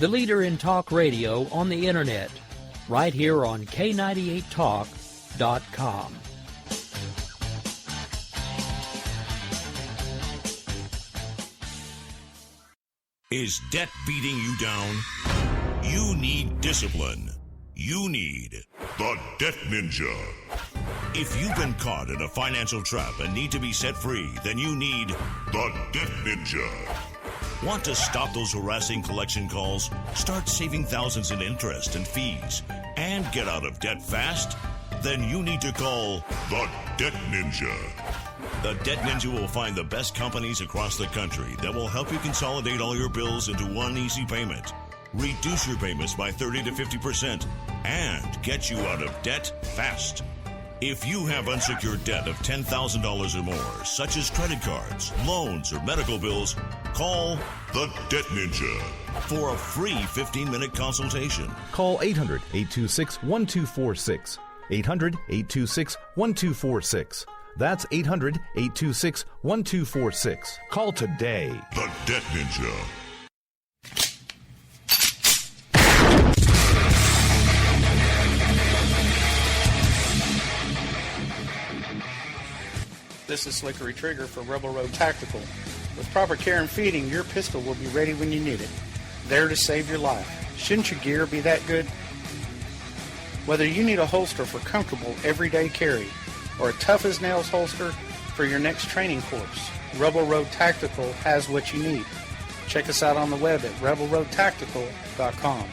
the leader in talk radio on the Internet, right here on K98Talk.com. Is debt beating you down? You need discipline. You need the Debt Ninja. If you've been caught in a financial trap and need to be set free, then you need the Debt Ninja. Want to stop those harassing collection calls? Start saving thousands in interest and fees and get out of debt fast? Then you need to call the Debt Ninja. The Debt Ninja will find the best companies across the country that will help you consolidate all your bills into one easy payment, reduce your payments by 30 to 50%, and get you out of debt fast. If you have unsecured debt of $10,000 or more, such as credit cards, loans, or medical bills, call the Debt Ninja for a free 15-minute consultation. Call 800-826-1246. 800-826-1246. That's 800-826-1246. Call today. The Debt Ninja. This is Slickery Trigger for Rebel Road Tactical. With proper care and feeding, your pistol will be ready when you need it. There to save your life. Shouldn't your gear be that good? Whether you need a holster for comfortable everyday carry or a tough-as-nails holster for your next training course, Rebel Road Tactical has what you need. Check us out on the web at rebelroadtactical.com.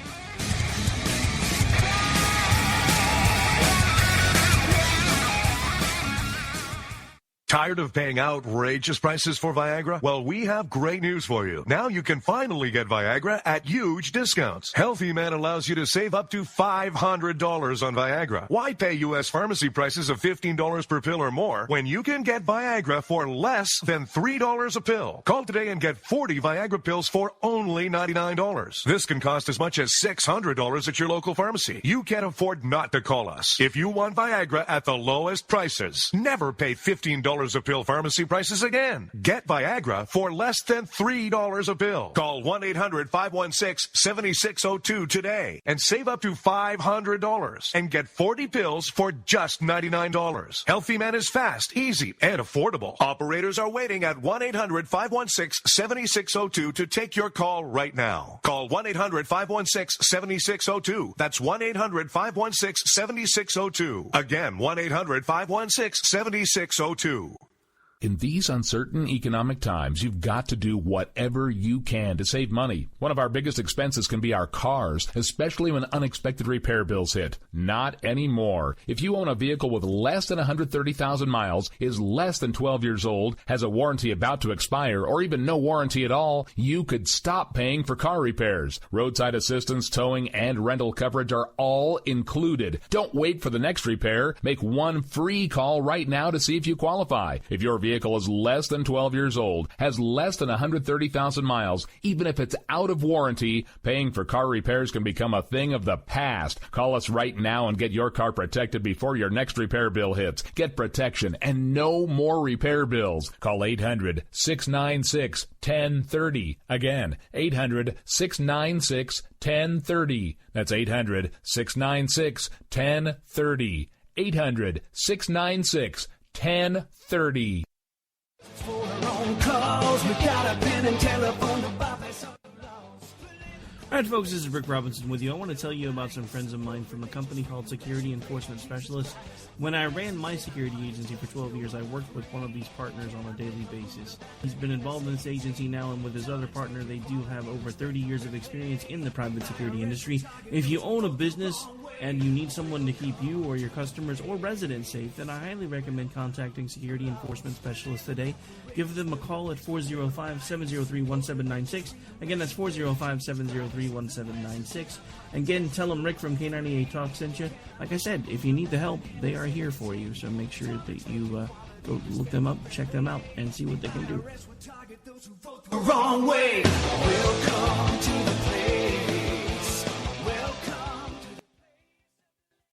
Tired of paying outrageous prices for Viagra? Well, we have great news for you. Now you can finally get Viagra at huge discounts. Healthy Man allows you to save up to $500 on Viagra. Why pay U.S. pharmacy prices of $15 per pill or more when you can get Viagra for less than $3 a pill? Call today and get 40 Viagra pills for only $99. This can cost as much as $600 at your local pharmacy. You can't afford not to call us. If you want Viagra at the lowest prices, never pay $15 a pill pharmacy prices again. Get Viagra for less than $3 a pill. Call 1-800-516-7602 today and save up to $500 and get 40 pills for just $99. Healthy Man is fast, easy, and affordable. Operators are waiting at 1-800-516-7602 to take your call right now. Call 1-800-516-7602. That's 1-800-516-7602. Again, 1-800-516-7602. In these uncertain economic times, you've got to do whatever you can to save money. One of our biggest expenses can be our cars, especially when unexpected repair bills hit. Not anymore. If you own a vehicle with less than 130,000 miles, is less than 12 years old, has a warranty about to expire, or even no warranty at all, you could stop paying for car repairs. Roadside assistance, towing, and rental coverage are all included. Don't wait for the next repair. Make one free call right now to see if you qualify. If your vehicle is less than 12 years old, has less than 130,000 miles, even if it's out of warranty, paying for car repairs can become a thing of the past. Call us right now and get your car protected before your next repair bill hits. Get protection and no more repair bills. Call 800-696-1030. Again, 800-696-1030. That's 800-696-1030. 800-696-1030. All right, folks, this is Rick Robinson with you. I want to tell you about some friends of mine from a company called Security Enforcement Specialists. When I ran my security agency for 12 years, I worked with one of these partners on a daily basis. He's been involved in this agency now, and with his other partner, they do have over 30 years of experience in the private security industry. If you own a business and you need someone to keep you or your customers or residents safe, then I highly recommend contacting Security Enforcement Specialists today. Give them a call at 405-703-1796. Again, that's 405-703-1796. Again, tell them Rick from K98 Talk sent you. Like I said, if you need the help, they are here for you. So make sure that you go look them up, check them out, and see what they can do. Wrong way. Welcome to the place.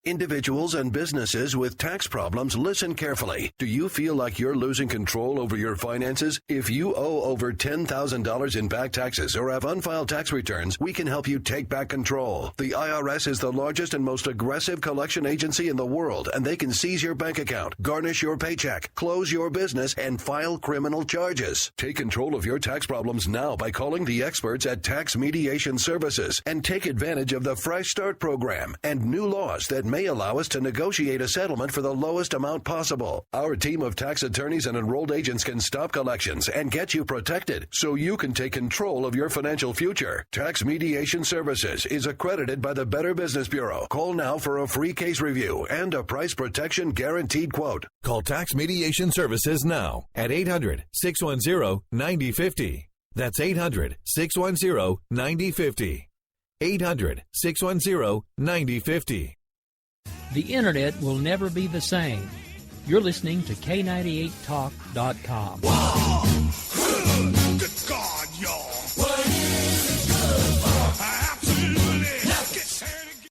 Individuals and businesses with tax problems, listen carefully. Do you feel like you're losing control over your finances? If you owe over $10,000 in back taxes or have unfiled tax returns, we can help you take back control. The IRS is the largest and most aggressive collection agency in the world, and they can seize your bank account, garnish your paycheck, close your business, and file criminal charges. Take control of your tax problems now by calling the experts at Tax Mediation Services and take advantage of the Fresh Start program and new laws that may allow us to negotiate a settlement for the lowest amount possible. Our team of tax attorneys and enrolled agents can stop collections and get you protected so you can take control of your financial future. Tax Mediation Services is accredited by the Better Business Bureau. Call now for a free case review and a price protection guaranteed quote. Call Tax Mediation Services now at 800-610-9050. That's 800-610-9050. 800-610-9050. The Internet will never be the same. You're listening to K98Talk.com. Wow. Good God, y'all. What is it good for? Absolutely. Let's get started.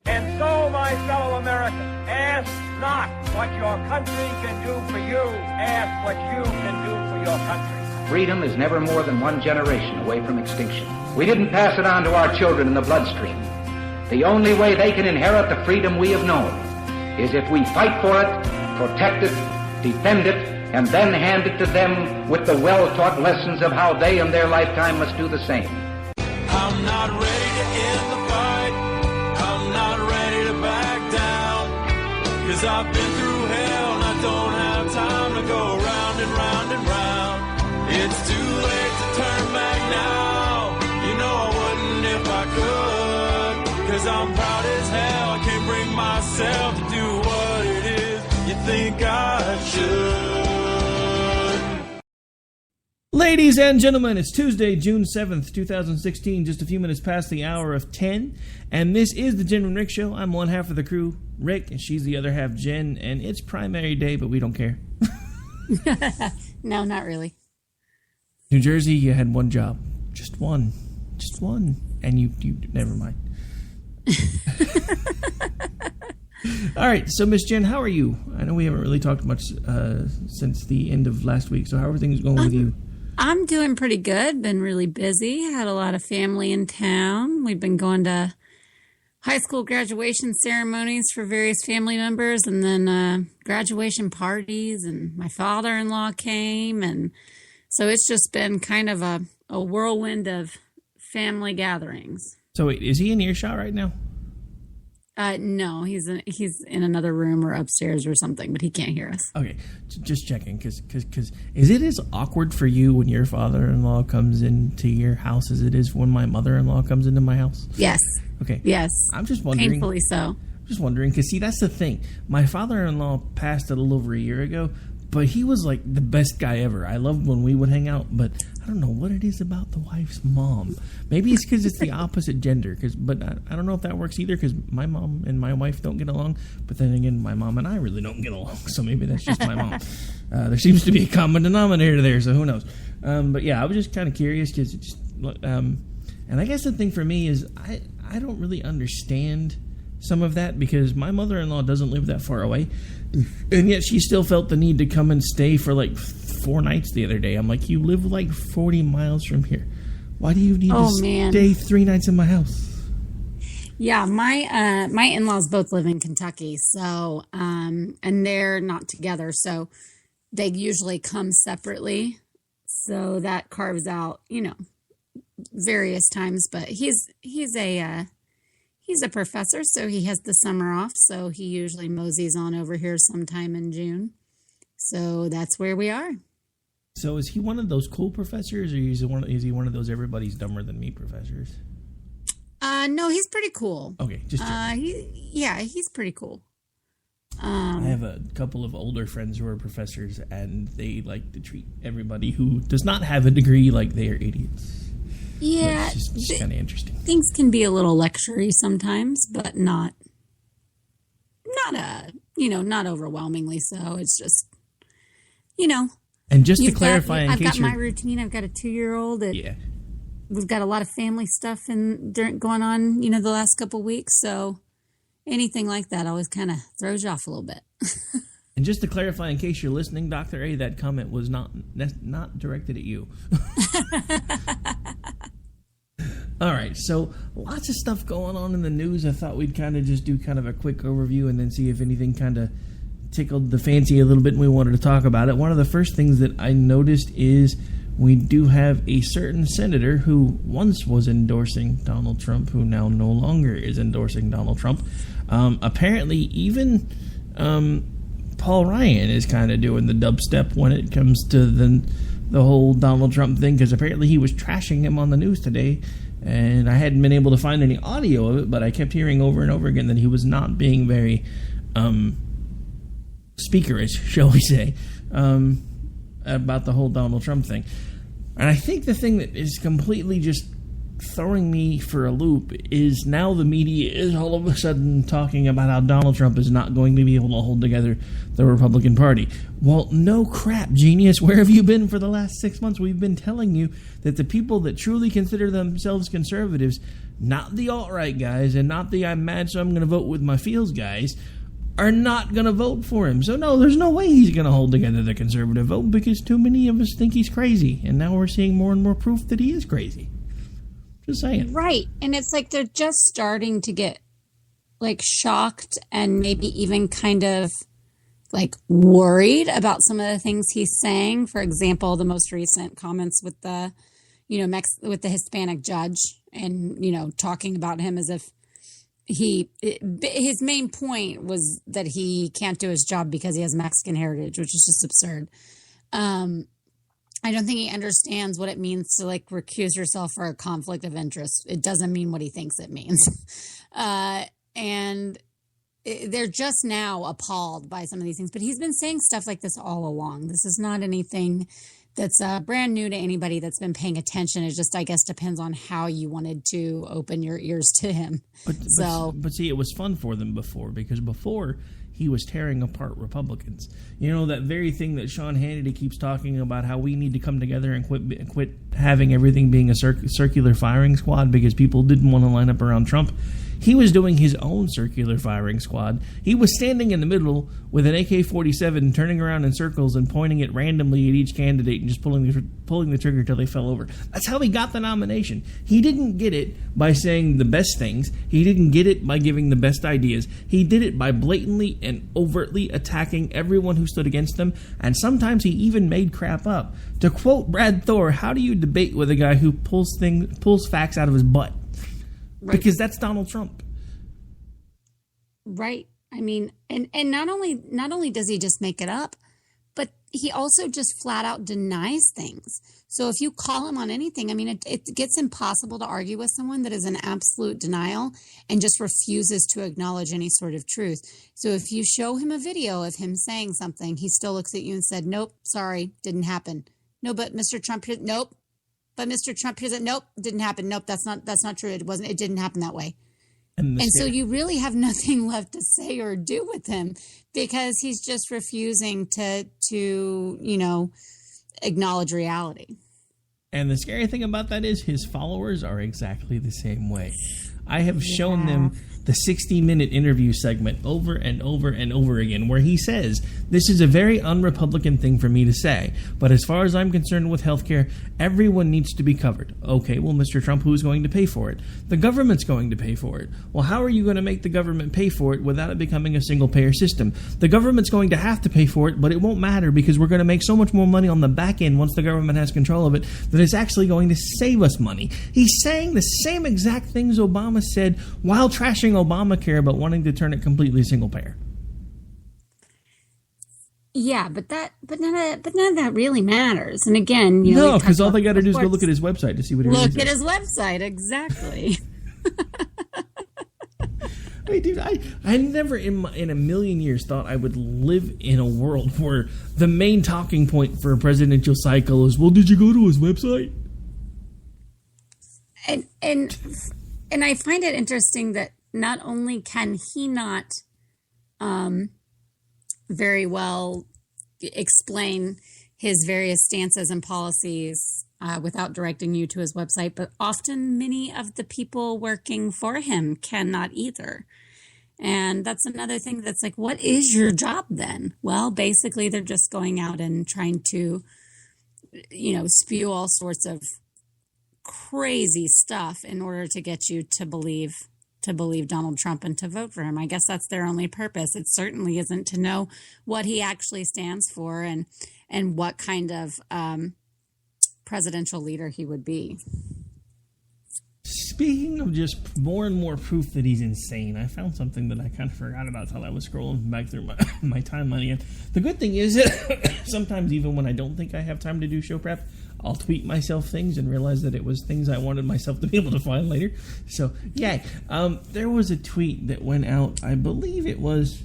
And so, my fellow Americans, ask not what your country can do for you. Ask what you can do for your country. Freedom is never more than one generation away from extinction. We didn't pass it on to our children in the bloodstream. The only way they can inherit the freedom we have known is if we fight for it, protect it, defend it, and then hand it to them with the well-taught lessons of how they in their lifetime must do the same. I'm not ready to end the fight. I'm not ready to back down. 'Cause I've been through hell and I don't have time to go round and round and round. It's too late to turn back now. You know I wouldn't if I could. 'Cause I'm proud as hell. I can't bring myself to do what it is you think I should. Ladies and gentlemen, it's Tuesday, June 7th, 2016, just a few minutes past the hour of 10, and this is the Jen and Rick Show. I'm one half of the crew, Rick, and she's the other half, Jen, and it's primary day, but we don't care. No, not really. New Jersey, you had one job. Just one. And you never mind. All right, so Miss Jen, how are you? I know we haven't really talked much since the end of last week, so how are things going with you? I'm doing pretty good. Been really busy. Had a lot of family in town. We've been going to high school graduation ceremonies for various family members, and then graduation parties, and my father-in-law came, and so it's just been kind of a whirlwind of family gatherings. So wait, is he in earshot right now? No, he's in another room or upstairs or something, but he can't hear us. Okay, just checking, because is it as awkward for you when your father-in-law comes into your house as it is when my mother-in-law comes into my house? Yes. Okay. Yes. I'm just wondering. Painfully so. I'm just wondering, because see, that's the thing. My father-in-law passed a little over a year ago, but he was like the best guy ever. I loved when we would hang out, but I don't know what it is about the wife's mom. Maybe it's because it's the opposite gender. But I don't know if that works either, because my mom and my wife don't get along. But then again, my mom and I really don't get along, so maybe that's just my mom. There seems to be a common denominator there, so who knows? But yeah, I was just kind of curious, because it just and I guess the thing for me is I don't really understand some of that, because my mother-in-law doesn't live that far away, and yet she still felt the need to come and stay for like 4 nights the other day. I'm like, you live like 40 miles from here. Why do you need to stay 3 nights in my house? Yeah, my in-laws both live in Kentucky, so and they're not together, so they usually come separately. So that carves out, various times. But he's a professor, so he has the summer off. So he usually moseys on over here sometime in June. So that's where we are. So is he one of those cool professors, or is he one of those everybody's dumber than me professors? No, he's pretty cool. Okay, just he's pretty cool. I have a couple of older friends who are professors, and they like to treat everybody who does not have a degree like they are idiots. Yeah, it's just kind of interesting. Things can be a little lectury sometimes, but not overwhelmingly so. It's just, And just to clarify, I've got my routine. I've got a 2-year-old. Yeah. we've got a lot of family stuff going on, the last couple of weeks. So anything like that always kind of throws you off a little bit. And just to clarify, in case you're listening, Dr. A, that comment was not directed at you. All right, so lots of stuff going on in the news. I thought we'd kind of just do kind of a quick overview and then see if anything kind of tickled the fancy a little bit and we wanted to talk about it. One of the first things that I noticed is we do have a certain senator who once was endorsing Donald Trump, who now no longer is endorsing Donald Trump. Apparently, even Paul Ryan is kind of doing the dubstep when it comes to the whole Donald Trump thing, because apparently he was trashing him on the news today, and I hadn't been able to find any audio of it, but I kept hearing over and over again that he was not being very speakerish, shall we say, about the whole Donald Trump thing. And I think the thing that is completely just throwing me for a loop is now the media is all of a sudden talking about how Donald Trump is not going to be able to hold together the Republican Party. Well, no crap, genius. Where have you been for the last 6 months? We've been telling you that the people that truly consider themselves conservatives, not the alt-right guys and not the I'm mad so I'm going to vote with my feels guys, are not going to vote for him. So no, there's no way he's going to hold together the conservative vote, because too many of us think he's crazy. And now we're seeing more and more proof that he is crazy. Just saying. Right. And it's like they're just starting to get like shocked and maybe even kind of like worried about some of the things he's saying. For example, the most recent comments with the, with the Hispanic judge and, talking about him as if his main point was that he can't do his job because he has Mexican heritage, which is just absurd. I don't think he understands what it means to like recuse yourself for a conflict of interest. It doesn't mean what he thinks it means. And they're just now appalled by some of these things, but he's been saying stuff like this all along. This is not anything that's brand new to anybody that's been paying attention. It just, I guess, depends on how you wanted to open your ears to him. But see, it was fun for them before, because before he was tearing apart Republicans. That very thing that Sean Hannity keeps talking about, how we need to come together and quit having everything being a circular firing squad because people didn't want to line up around Trump. He was doing his own circular firing squad. He was standing in the middle with an AK-47, turning around in circles and pointing it randomly at each candidate and just pulling the trigger until they fell over. That's how he got the nomination. He didn't get it by saying the best things. He didn't get it by giving the best ideas. He did it by blatantly and overtly attacking everyone who stood against him, and sometimes he even made crap up. To quote Brad Thor, how do you debate with a guy who pulls facts out of his butt? Right. Because that's Donald Trump. Right. I mean, and not only does he just make it up, but he also just flat out denies things. So if you call him on anything, I mean, it gets impossible to argue with someone that is in absolute denial and just refuses to acknowledge any sort of truth. So if you show him a video of him saying something, he still looks at you and said, nope, sorry, didn't happen. No, but Mr. Trump, nope. But Mr. Trump said, nope, didn't happen. Nope, that's not true. It didn't happen that way. And so you really have nothing left to say or do with him, because he's just refusing to acknowledge reality. And the scary thing about that is his followers are exactly the same way. I have shown them the 60-minute interview segment over and over and over again where he says, this is a very un-Republican thing for me to say, but as far as I'm concerned with healthcare, everyone needs to be covered. Okay, well, Mr. Trump, who's going to pay for it? The government's going to pay for it. Well, how are you going to make the government pay for it without it becoming a single-payer system? The government's going to have to pay for it, but it won't matter because we're going to make so much more money on the back end once the government has control of it that it's actually going to save us money. He's saying the same exact things Obama said while trashing Obamacare, but wanting to turn it completely single payer. Yeah, but none of that really matters. And again, no, because all they got to do is go look at his website to see what he really says. Look at his website, exactly. Hey, dude, I never in a million years thought I would live in a world where the main talking point for a presidential cycle is, well, did you go to his website? And I find it interesting that not only can he not very well explain his various stances and policies without directing you to his website, but often many of the people working for him cannot either. And that's another thing that's like, what is your job then? Well, basically, they're just going out and trying to, spew all sorts of crazy stuff in order to get you to believe Donald Trump and to vote for him. I guess that's their only purpose. It certainly isn't to know what he actually stands for and what kind of presidential leader he would be. Speaking of just more and more proof that he's insane, I found something that I kind of forgot about until I was scrolling back through my timeline again. The good thing is that sometimes even when I don't think I have time to do show prep, I'll tweet myself things and realize that it was things I wanted myself to be able to find later. So, yay. There was a tweet that went out, I believe it was...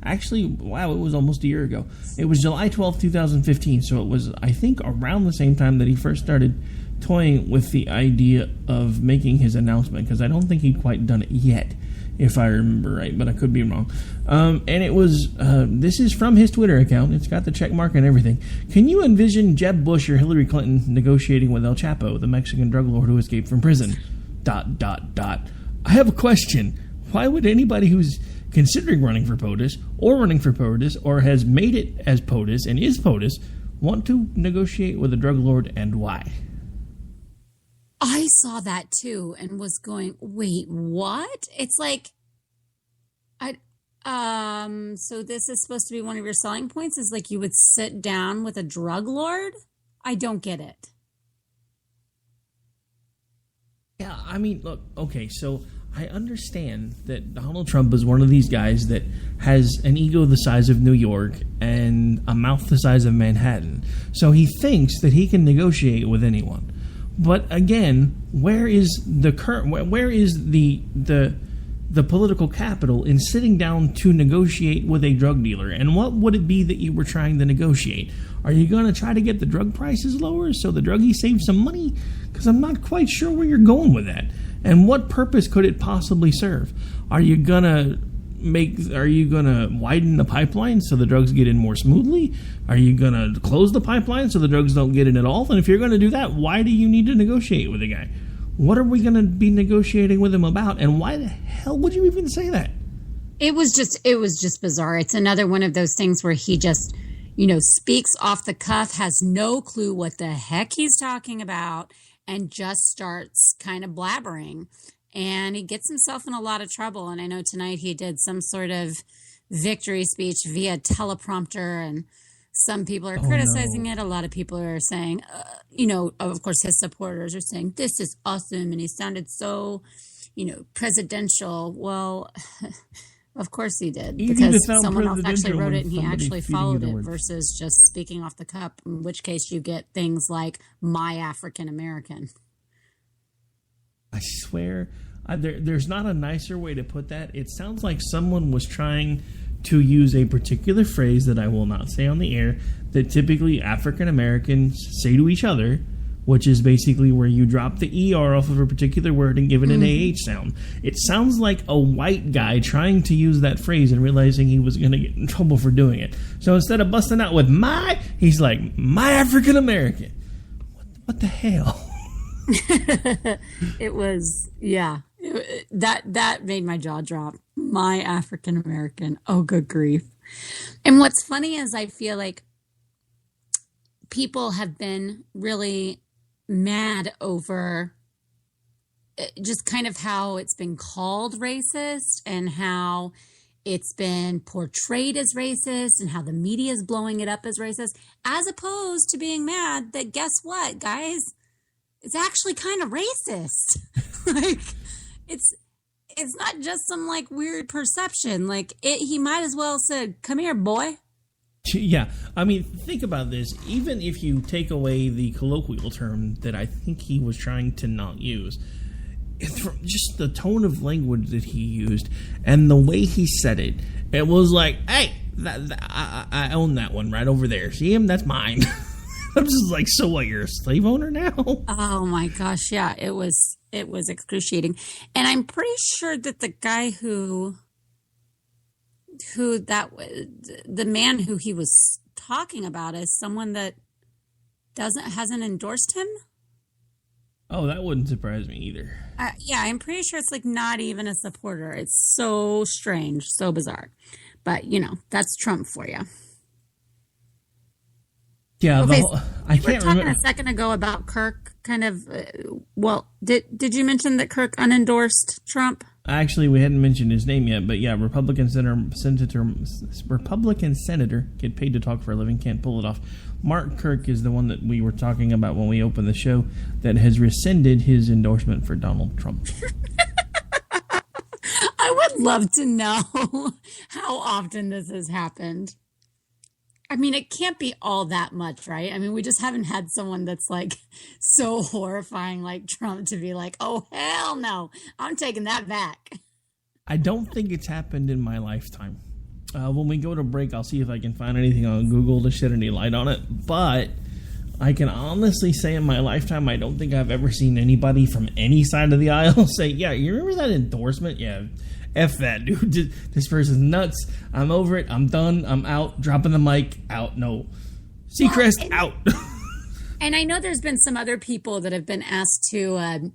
Actually, wow, it was almost a year ago. It was July 12th, 2015, so it was, I think, around the same time that he first started toying with the idea of making his announcement, because I don't think he'd quite done it yet, if I remember right, but I could be wrong. And it was, this is from his Twitter account. It's got the check mark and everything. Can you envision Jeb Bush or Hillary Clinton negotiating with El Chapo, the Mexican drug lord who escaped from prison? ... I have a question. Why would anybody who's considering running for POTUS or has made it as POTUS and is POTUS want to negotiate with a drug lord, and why? I saw that too and was going, wait, what? It's like, so this is supposed to be one of your selling points, is like you would sit down with a drug lord? I don't get it. Yeah, I mean, look, okay, so I understand that Donald Trump is one of these guys that has an ego the size of New York and a mouth the size of Manhattan. So he thinks that he can negotiate with anyone. But again, where is the political capital in sitting down to negotiate with a drug dealer? And what would it be that you were trying to negotiate? Are you going to try to get the drug prices lower so the druggies save some money? Because I'm not quite sure where you're going with that. And what purpose could it possibly serve? Are you gonna widen the pipeline so the drugs get in more smoothly? Are you gonna close the pipeline so the drugs don't get in at all? And if you're gonna do that, why do you need to negotiate with the guy? What are we gonna be negotiating with him about? And why the hell would you even say that? It was just bizarre. It's another one of those things where he just, speaks off the cuff, has no clue what the heck he's talking about, and just starts kind of blabbering. And he gets himself in a lot of trouble. And I know tonight he did some sort of victory speech via teleprompter, and some people are criticizing it. A lot of people are saying, of course, his supporters are saying, this is awesome. And he sounded so, presidential. Well, of course he did, because someone else actually wrote it and he actually followed it versus just speaking off the cup, in which case you get things like my African American. I swear, there's not a nicer way to put that. It sounds like someone was trying to use a particular phrase that I will not say on the air that typically African Americans say to each other, which is basically where you drop the ER off of a particular word and give it an AH sound. It sounds like a white guy trying to use that phrase and realizing he was going to get in trouble for doing it. So instead of busting out with he's like, my African American. What the hell? It was, yeah. That made my jaw drop. My African American. Oh, good grief. And what's funny is I feel like people have been really mad over just kind of how it's been called racist and how it's been portrayed as racist and how the media is blowing it up as racist, as opposed to being mad that, guess what, guys? It's actually kind of racist. Like, it's not just some like weird perception. Like, he might as well have said, come here, boy. Yeah, I mean, think about this. Even if you take away the colloquial term that I think he was trying to not use, it's from just the tone of language that he used and the way he said it, it was like, hey, I own that one right over there. See him? That's mine. I'm just like, so what, you're a slave owner now? Oh my gosh, yeah, it was excruciating. And I'm pretty sure that the guy the man who he was talking about is someone that hasn't endorsed him. Oh, that wouldn't surprise me either. Yeah, I'm pretty sure it's like not even a supporter. It's so strange, so bizarre. But, that's Trump for you. Yeah, okay, I can't remember. We were talking a second ago about Kirk kind of, did you mention that Kirk unendorsed Trump? Actually, we hadn't mentioned his name yet, but yeah, Republican senator, get paid to talk for a living, can't pull it off. Mark Kirk is the one that we were talking about when we opened the show that has rescinded his endorsement for Donald Trump. I would love to know how often this has happened. I mean, it can't be all that much, right? I mean, we just haven't had someone that's like so horrifying like Trump to be like, oh, hell no, I'm taking that back. I don't think it's happened in my lifetime. When we go to break, I'll see if I can find anything on Google to shed any light on it. But I can honestly say in my lifetime, I don't think I've ever seen anybody from any side of the aisle say, yeah, you remember that endorsement? Yeah. F that, dude. This person's nuts. I'm over it. I'm done. I'm out. Dropping the mic. Out. No. Seacrest, out. And I know there's been some other people that have been asked to,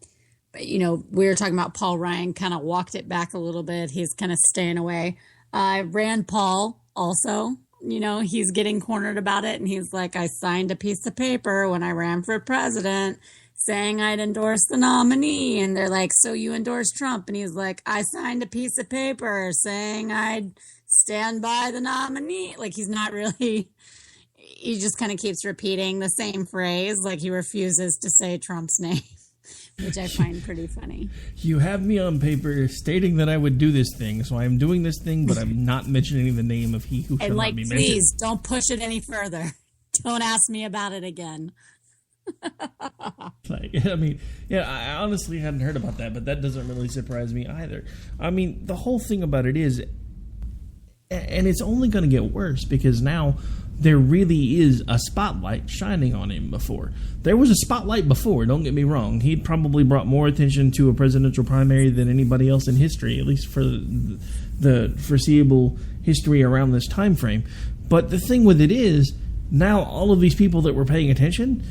we were talking about Paul Ryan, kind of walked it back a little bit. He's kind of staying away. Rand Paul also, he's getting cornered about it. And he's like, I signed a piece of paper when I ran for president saying I'd endorse the nominee. And they're like, so you endorse Trump? And he's like, I signed a piece of paper saying I'd stand by the nominee. Like, he's not really, he just kind of keeps repeating the same phrase. Like, he refuses to say Trump's name, which I find pretty funny. You have me on paper stating that I would do this thing, so I'm doing this thing, but I'm not mentioning the name of he who shall not be mentioned. Please, don't push it any further. Don't ask me about it again. I honestly hadn't heard about that, but that doesn't really surprise me either. I mean, the whole thing about it is, and it's only going to get worse because now there really is a spotlight shining on him before. There was a spotlight before, don't get me wrong. He'd probably brought more attention to a presidential primary than anybody else in history, at least for the foreseeable history around this time frame. But the thing with it is, now all of these people that were paying attention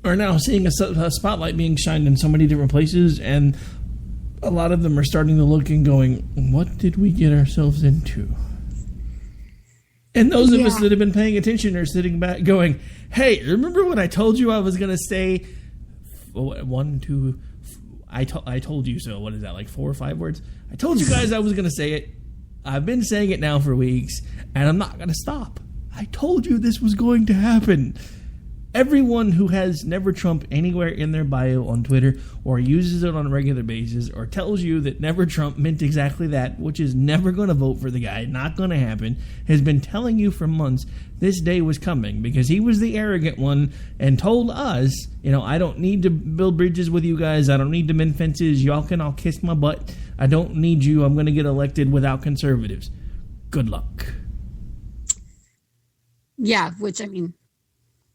are now seeing a spotlight being shined in so many different places, and a lot of them are starting to look and going, what did we get ourselves into? And those of us that have been paying attention are sitting back going, hey, remember when I told you I was going to say I told you so. What is that, like 4 or 5 words? I told you guys I was going to say it. I've been saying it now for weeks, and I'm not going to stop. I told you this was going to happen. Everyone who has Never Trump anywhere in their bio on Twitter or uses it on a regular basis or tells you that Never Trump meant exactly that, which is never going to vote for the guy, not going to happen, has been telling you for months this day was coming because he was the arrogant one and told us, I don't need to build bridges with you guys. I don't need to mend fences. Y'all can all kiss my butt. I don't need you. I'm going to get elected without conservatives. Good luck. Yeah, which,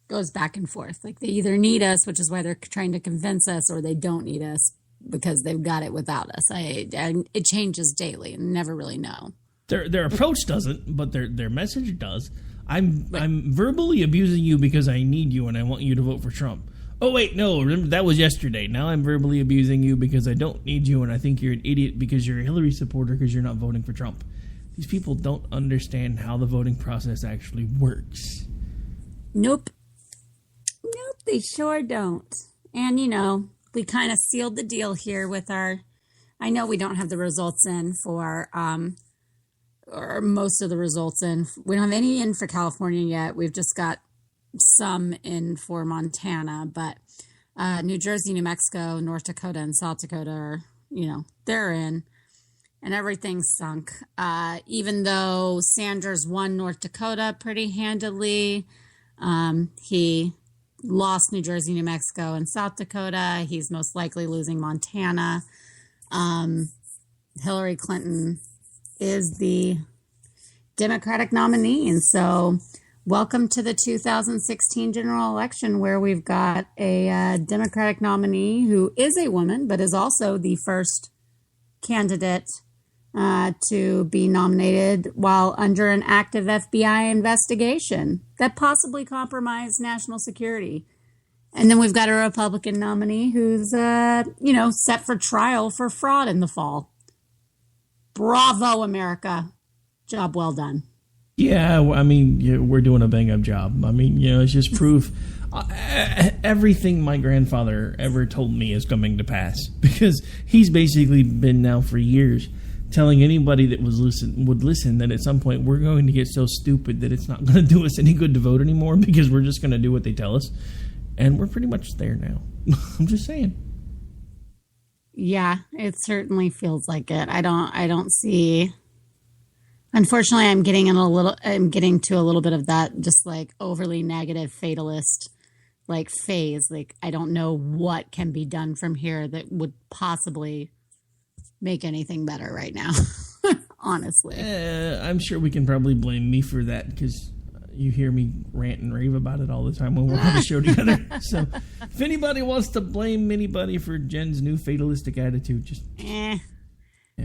goes back and forth. Like, they either need us, which is why they're trying to convince us, or they don't need us because they've got it without us. It changes daily and never really know. Their approach doesn't, but their message does. I'm verbally abusing you because I need you and I want you to vote for Trump. Oh, wait, no, remember, that was yesterday. Now I'm verbally abusing you because I don't need you and I think you're an idiot because you're a Hillary supporter because you're not voting for Trump. These people don't understand how the voting process actually works. Nope, they sure don't. And, we kind of sealed the deal here with I know we don't have the results in for, or most of the results in. We don't have any in for California yet. We've just got some in for Montana. But New Jersey, New Mexico, North Dakota, and South Dakota are, they're in. And everything's sunk. Even though Sanders won North Dakota pretty handily, he lost New Jersey, New Mexico, and South Dakota. He's most likely losing Montana. Hillary Clinton is the Democratic nominee. And so welcome to the 2016 general election, where we've got a Democratic nominee who is a woman, but is also the first candidate to be nominated while under an active FBI investigation that possibly compromised national security. And then we've got a Republican nominee who's, set for trial for fraud in the fall. Bravo, America. Job well done. Yeah, I mean, we're doing a bang-up job. I mean, it's just proof. Everything my grandfather ever told me is coming to pass, because he's basically been now for years telling anybody that would listen that at some point we're going to get so stupid that it's not going to do us any good to vote anymore, because we're just going to do what they tell us. And we're pretty much there now. I'm just saying. Yeah, it certainly feels like it. I don't see. Unfortunately, I'm getting to a little bit of that just like overly negative fatalist like phase. Like, I don't know what can be done from here that would possibly make anything better right now. Honestly. I'm sure we can probably blame me for that, because you hear me rant and rave about it all the time when we're on the show together. So if anybody wants to blame anybody for Jen's new fatalistic attitude, just... Yeah,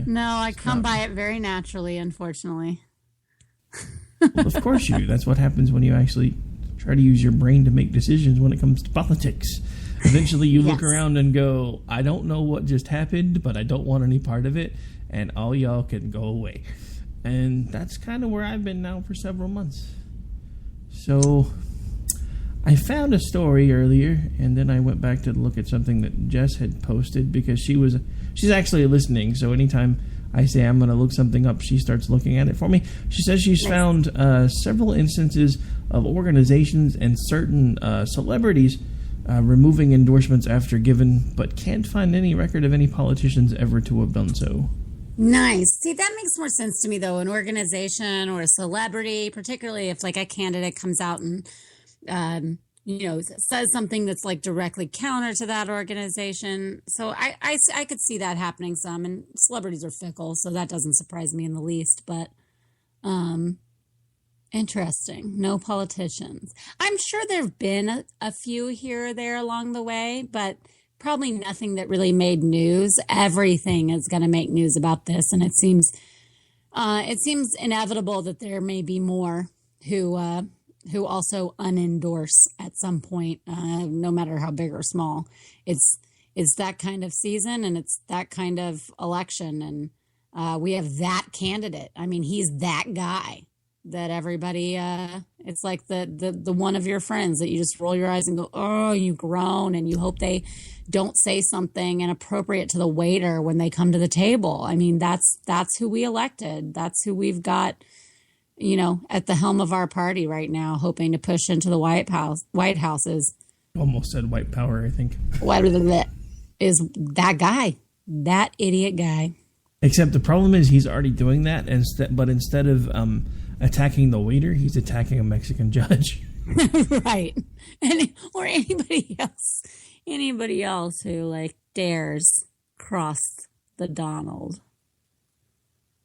no, I come by it very naturally, unfortunately. Well, of course you do. That's what happens when you actually try to use your brain to make decisions when it comes to politics. Eventually you look around and go, I don't know what just happened, but I don't want any part of it, and all y'all can go away. And that's kind of where I've been now for several months. So I found a story earlier, and then I went back to look at something that Jess had posted, because she's actually listening, so anytime I say I'm going to look something up, she starts looking at it for me. She says she's found several instances of organizations and certain celebrities removing endorsements after given, but can't find any record of any politicians ever to have done so. Nice. See, that makes more sense to me, though. An organization or a celebrity, particularly if like a candidate comes out and says something that's like directly counter to that organization. So I could see that happening some, and celebrities are fickle, so that doesn't surprise me in the least. But interesting. No politicians. I'm sure there have been a few here or there along the way, but probably nothing that really made news. Everything is going to make news about this, and it seems inevitable that there may be more who also unendorse at some point, no matter how big or small. It's that kind of season, and it's that kind of election, and we have that candidate. I mean, he's that guy that everybody. It's like the one of your friends that you just roll your eyes and go, oh, you groan, and you hope they don't say something inappropriate to the waiter when they come to the table. I mean, that's who we elected. That's who we've got, at the helm of our party right now, hoping to push into the White House is... Almost said white power, I think. Is that guy. That idiot guy. Except the problem is he's already doing that, but instead of attacking the waiter, he's attacking a Mexican judge. Right. Or anybody else who, dares cross the Donald.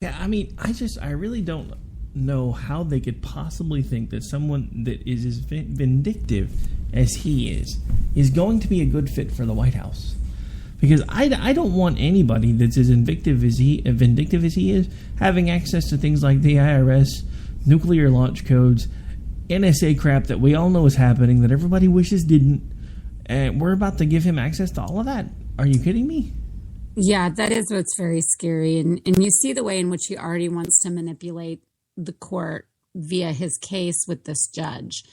Yeah, I mean, I really don't know how they could possibly think that someone that is as vindictive as he is going to be a good fit for the White House. Because I don't want anybody that's as vindictive as he is having access to things like the IRS, nuclear launch codes, NSA crap that we all know is happening that everybody wishes didn't. And we're about to give him access to all of that. Are you kidding me? Yeah, that is what's very scary. And you see the way in which he already wants to manipulate the court via his case with this judge.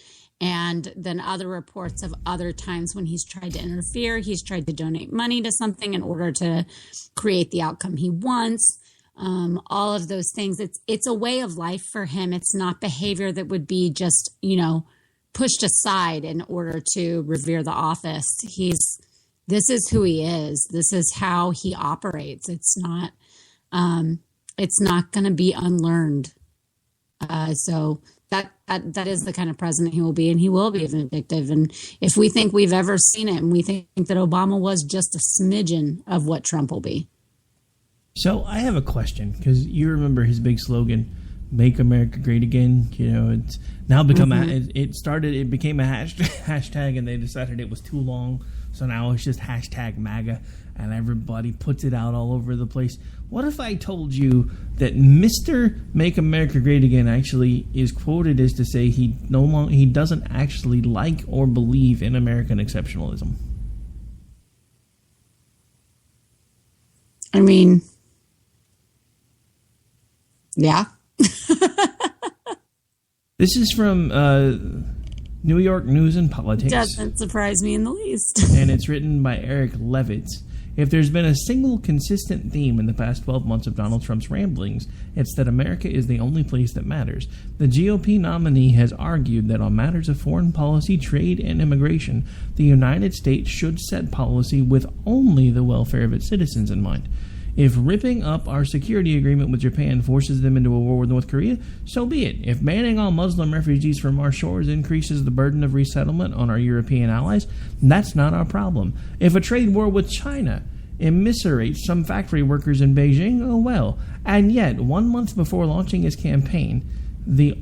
And then other reports of other times when he's tried to interfere, he's tried to donate money to something in order to create the outcome he wants. All of those things. It's a way of life for him. It's not behavior that would be just, pushed aside in order to revere the office. This is who he is. This is how he operates. It's not going to be unlearned. So that is the kind of president he will be, and he will be vindictive. And if we think we've ever seen it, and we think that Obama was just a smidgen of what Trump will be. So I have a question, because you remember his big slogan, "Make America Great Again." It's now become it became a hashtag, and they decided it was too long, So now it's just hashtag MAGA, and everybody puts it out all over the place. What if I told you that Mr. Make America Great Again actually is quoted as to say he doesn't actually like or believe in American exceptionalism? I mean, yeah. This is from New York News and Politics. Doesn't surprise me in the least. And it's written by Eric Levitz. If there's been a single consistent theme in the past 12 months of Donald Trump's ramblings, it's that America is the only place that matters. The GOP nominee has argued that on matters of foreign policy, trade, and immigration, the United States should set policy with only the welfare of its citizens in mind. If ripping up our security agreement with Japan forces them into a war with North Korea, so be it. If banning all Muslim refugees from our shores increases the burden of resettlement on our European allies, that's not our problem. If a trade war with China immiserates some factory workers in Beijing, oh well. And yet, 1 month before launching his campaign, the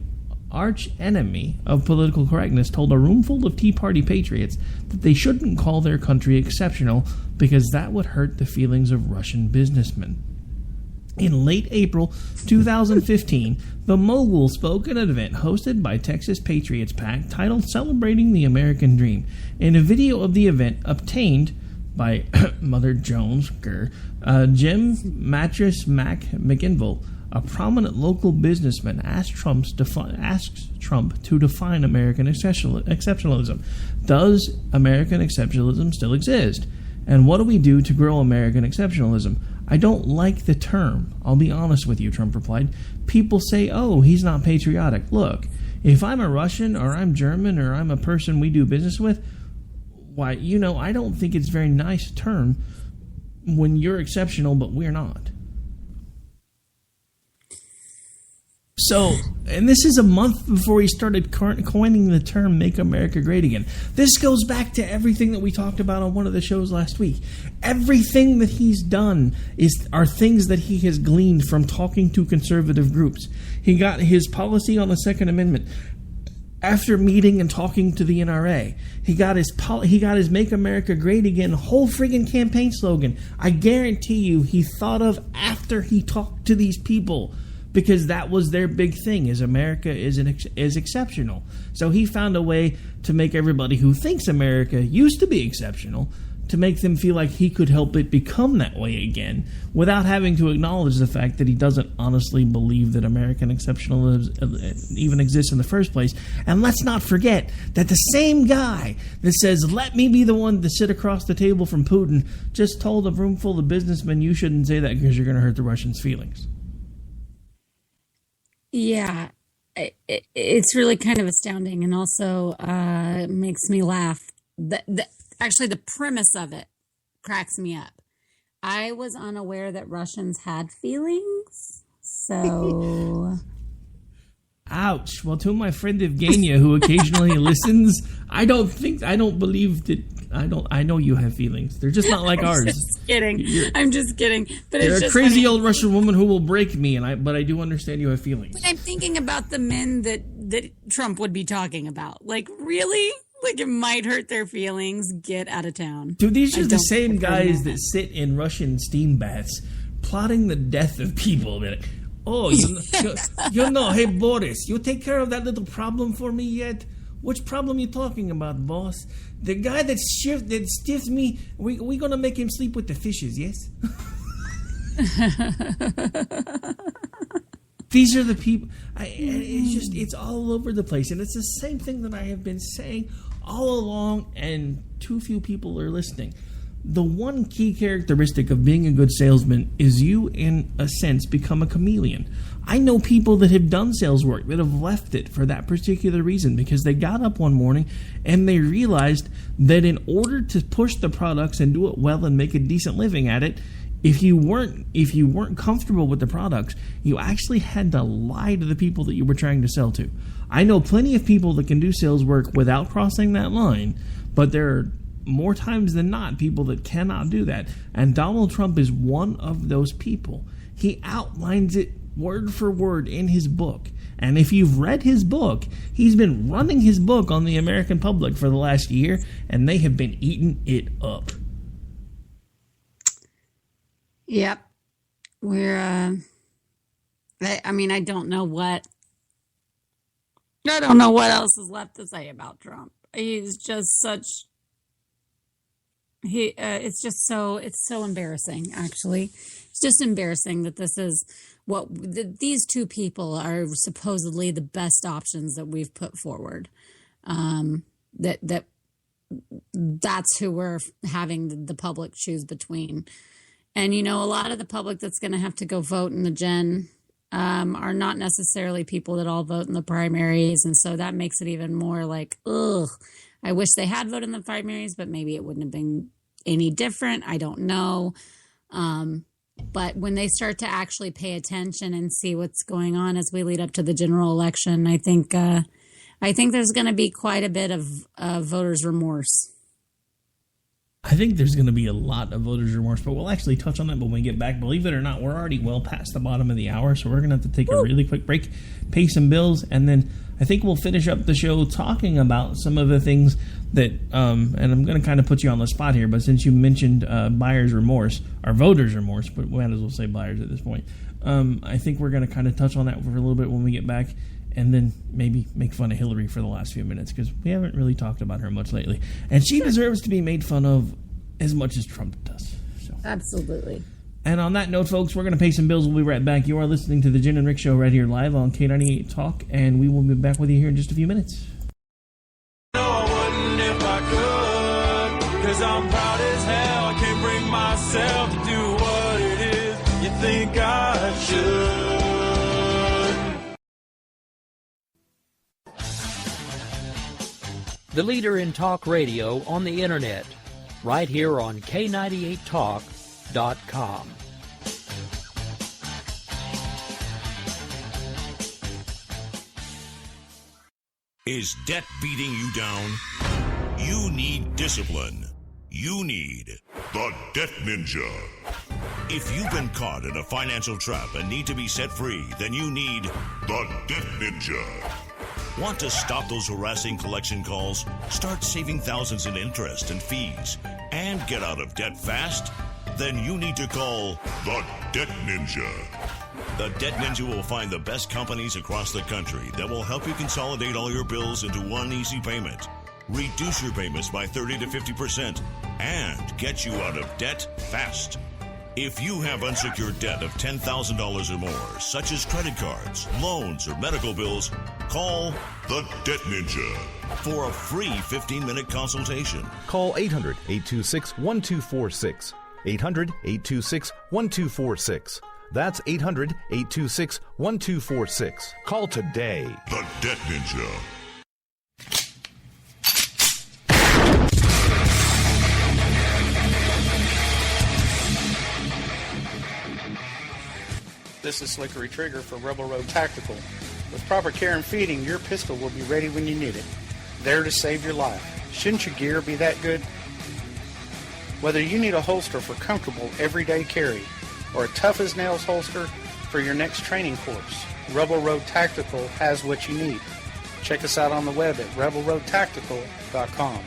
arch enemy of political correctness told a roomful of Tea Party patriots that they shouldn't call their country exceptional because that would hurt the feelings of Russian businessmen. In late April 2015, the Mogul spoke at an event hosted by Texas Patriots PAC titled Celebrating the American Dream. In a video of the event obtained by Mother Jones, Jim Mattress Mac McInville, a prominent local businessman, asks Trump to define American exceptionalism. Does American exceptionalism still exist? And what do we do to grow American exceptionalism? I don't like the term. I'll be honest with you, Trump replied. People say, oh, he's not patriotic. Look, if I'm a Russian or I'm German or I'm a person we do business with, why, I don't think it's a very nice term when you're exceptional but we're not. So, and this is a month before he started coining the term Make America Great Again. This goes back to everything that we talked about on one of the shows last week. Everything that he's done are things that he has gleaned from talking to conservative groups. He got his policy on the Second Amendment after meeting and talking to the NRA. He got his Make America Great Again whole friggin' campaign slogan. I guarantee you he thought of after he talked to these people, because that was their big thing, is America is exceptional. So he found a way to make everybody who thinks America used to be exceptional, to make them feel like he could help it become that way again, without having to acknowledge the fact that he doesn't honestly believe that American exceptionalism even exists in the first place. And let's not forget that the same guy that says, let me be the one to sit across the table from Putin, just told a room full of businessmen, you shouldn't say that because you're going to hurt the Russians' feelings. Yeah, it's really kind of astounding, and also makes me laugh. Actually, the premise of it cracks me up. I was unaware that Russians had feelings, so... Ouch. Well, to my friend Evgenia, who occasionally listens, I don't believe that... I know you have feelings. They're just not like ours. I'm just kidding. But you're it's a just crazy funny. Old Russian woman who will break me, but I do understand you have feelings. But I'm thinking about the men that Trump would be talking about. Like, really? Like, it might hurt their feelings. Get out of town. Dude, these are the same guys that sit in Russian steam baths plotting the death of people. They're like, oh, hey, Boris, you take care of that little problem for me yet? Which problem you talking about, boss? The guy that stiffs me, we gonna make him sleep with the fishes, yes? These are the people. It's all over the place. And it's the same thing that I have been saying all along, and too few people are listening. The one key characteristic of being a good salesman is you, in a sense, become a chameleon. I know people that have done sales work that have left it for that particular reason, because they got up one morning and they realized that in order to push the products and do it well and make a decent living at it, if you weren't comfortable with the products, you actually had to lie to the people that you were trying to sell to. I know plenty of people that can do sales work without crossing that line, but there are more times than not people that cannot do that. And Donald Trump is one of those people. He outlines it word for word in his book. And if you've read his book, He's been running his book on the American public for the last year, and they have been eating it up. Yep. We're, I don't know what else is left to say about Trump. He's just it's so embarrassing, actually. It's just embarrassing that this is these two people are supposedly the best options that we've put forward. That's who we're having the public choose between. And, a lot of the public that's going to have to go vote in the gen are not necessarily people that all vote in the primaries. And so that makes it even more like, ugh, I wish they had voted in the primaries, but maybe it wouldn't have been any different. I don't know. But when they start to actually pay attention and see what's going on as we lead up to the general election, I think there's going to be quite a bit of voters' remorse. I think there's going to be a lot of voters' remorse, but we'll actually touch on that when we get back. Believe it or not, we're already well past the bottom of the hour, so we're going to have to take a really quick break, pay some bills, and then I think we'll finish up the show talking about some of the things that, and I'm going to kind of put you on the spot here, but since you mentioned buyer's remorse, or voters' remorse, but we might as well say buyers at this point, I think we're going to kind of touch on that for a little bit when we get back, and then maybe make fun of Hillary for the last few minutes, because we haven't really talked about her much lately. And she deserves to be made fun of as much as Trump does. So. Absolutely. And on that note, folks, we're going to pay some bills. We'll be right back. You are listening to the Jen and Rick Show right here live on K98 Talk, and we will be back with you here in just a few minutes. No, I wouldn't if I could, 'cause I'm proud as hell. I can't bring myself to do what it is you think I should. The leader in talk radio on the internet, right here on K98Talk.com. Is debt beating you down? You need discipline. You need the Debt Ninja. If you've been caught in a financial trap and need to be set free, then you need the Debt Ninja. Want to stop those harassing collection calls, start saving thousands in interest and fees, and get out of debt fast? Then you need to call the Debt Ninja. The Debt Ninja will find the best companies across the country that will help you consolidate all your bills into one easy payment, reduce your payments by 30 to 50%, and get you out of debt fast. If you have unsecured debt of $10,000 or more, such as credit cards, loans, or medical bills, call the Debt Ninja for a free 15-minute consultation. Call 800-826-1246. 800-826-1246. That's 800-826-1246. Call today. The Debt Ninja. This is Slickery Trigger for Rebel Road Tactical. With proper care and feeding, your pistol will be ready when you need it. There to save your life. Shouldn't your gear be that good? Whether you need a holster for comfortable everyday carry or a tough-as-nails holster for your next training course, Rebel Road Tactical has what you need. Check us out on the web at rebelroadtactical.com.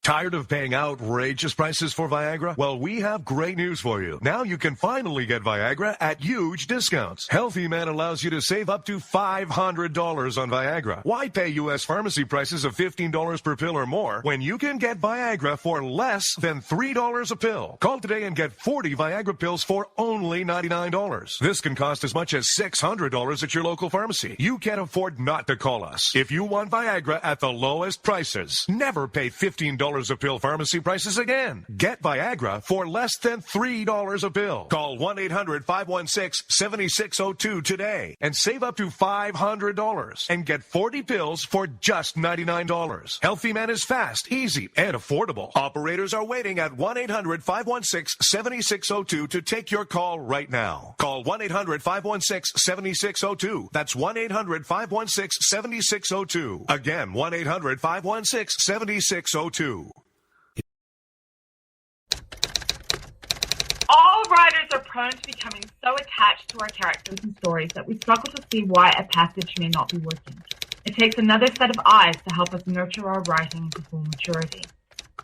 Tired of paying outrageous prices for Viagra? Well, we have great news for you. Now you can finally get Viagra at huge discounts. Healthy Man allows you to save up to $500 on Viagra. Why pay U.S. pharmacy prices of $15 per pill or more when you can get Viagra for less than $3 a pill? Call today and get 40 Viagra pills for only $99. This can cost as much as $600 at your local pharmacy. You can't afford not to call us. If you want Viagra at the lowest prices, never pay $15 a pill pharmacy prices again. Get Viagra for less than $3 a pill. Call 1-800-516-7602 today and save up to $500 and get 40 pills for just $99. Healthy Man is fast, easy, and affordable. Operators are waiting at 1-800-516-7602 to take your call right now. Call 1-800-516-7602. That's 1-800-516-7602. Again, 1-800-516-7602. All riders are prone to becoming so attached to our characters and stories that we struggle to see why a passage may not be working. It takes another set of eyes to help us nurture our writing into full maturity.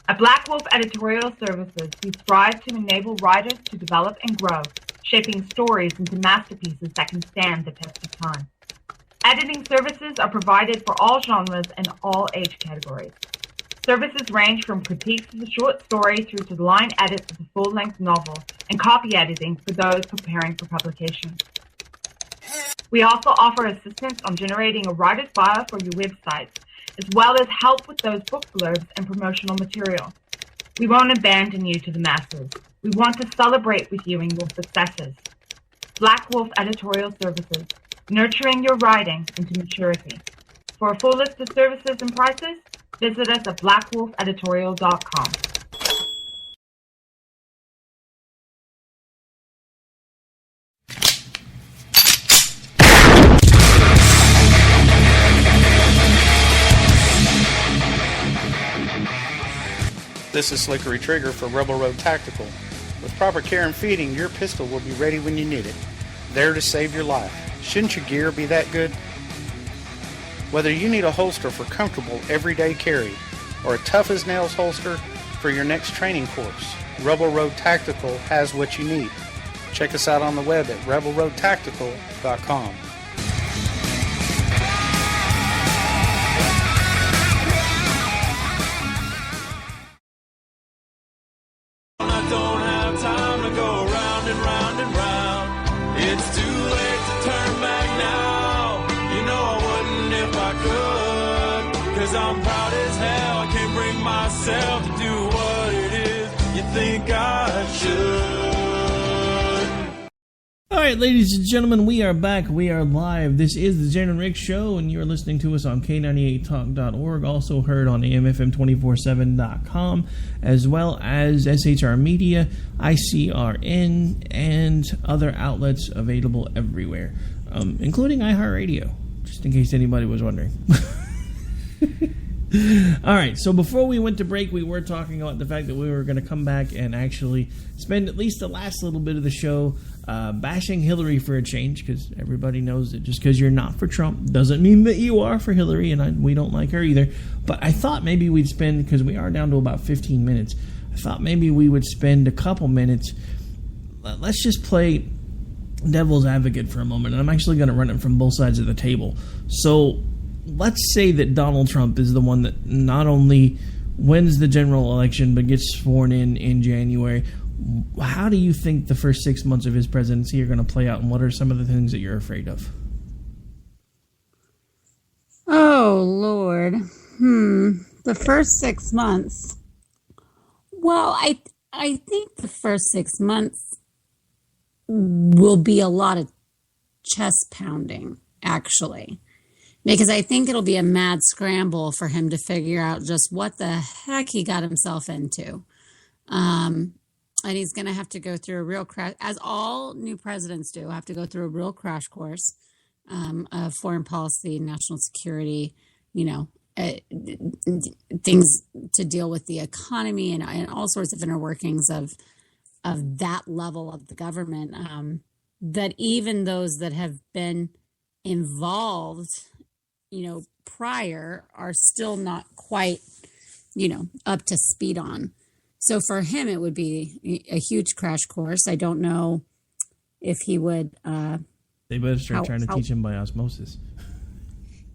At Black Wolf Editorial Services, we strive to enable writers to develop and grow, shaping stories into masterpieces that can stand the test of time. Editing services are provided for all genres and all age categories. Services range from critiques of a short story through to the line edits of a full-length novel and copy editing for those preparing for publication. We also offer assistance on generating a writer's bio for your websites, as well as help with those book blurbs and promotional material. We won't abandon you to the masses. We want to celebrate with you in your successes. Black Wolf Editorial Services, nurturing your writing into maturity. For a full list of services and prices, visit us at blackwolfeditorial.com. This is Slickery Trigger for Rebel Road Tactical. With proper care and feeding, your pistol will be ready when you need it, there to save your life. Shouldn't your gear be that good? Whether you need a holster for comfortable everyday carry or a tough-as-nails holster for your next training course, Rebel Road Tactical has what you need. Check us out on the web at rebelroadtactical.com. I don't have time to go round and round and round. It's too late to turn back now. You know I wouldn't if I could. Cause I'm proud as hell. I can't bring myself to do what it is you think I should. All right, ladies and gentlemen, we are back. We are live. This is the Jen and Rick Show, and you're listening to us on K98Talk.org, also heard on AMFM247.com, as well as SHR Media, ICRN, and other outlets available everywhere, including iHeartRadio, just in case anybody was wondering. All right, so before we went to break, we were talking about the fact that we were going to come back and actually spend at least the last little bit of the show bashing Hillary for a change, because everybody knows that just because you're not for Trump doesn't mean that you are for Hillary, and we don't like her either. But I thought maybe we'd spend, because we are down to about 15 minutes, I thought maybe we would spend a couple minutes. Let's just play devil's advocate for a moment, and I'm actually going to run it from both sides of the table. So let's say that Donald Trump is the one that not only wins the general election but gets sworn in January. How do you think the first 6 months of his presidency are going to play out, and what are some of the things that you're afraid of? Oh, Lord. The first 6 months. Well, I think the first 6 months will be a lot of chest pounding, actually. Because I think it'll be a mad scramble for him to figure out just what the heck he got himself into. And he's going to have to go through a real crash, as all new presidents do, have to go through a real crash course of foreign policy, national security, things to deal with the economy and all sorts of inner workings of that level of the government, that even those that have been involved prior are still not quite, up to speed on. So for him, it would be a huge crash course. I don't know if he would. They better start trying to teach him by osmosis.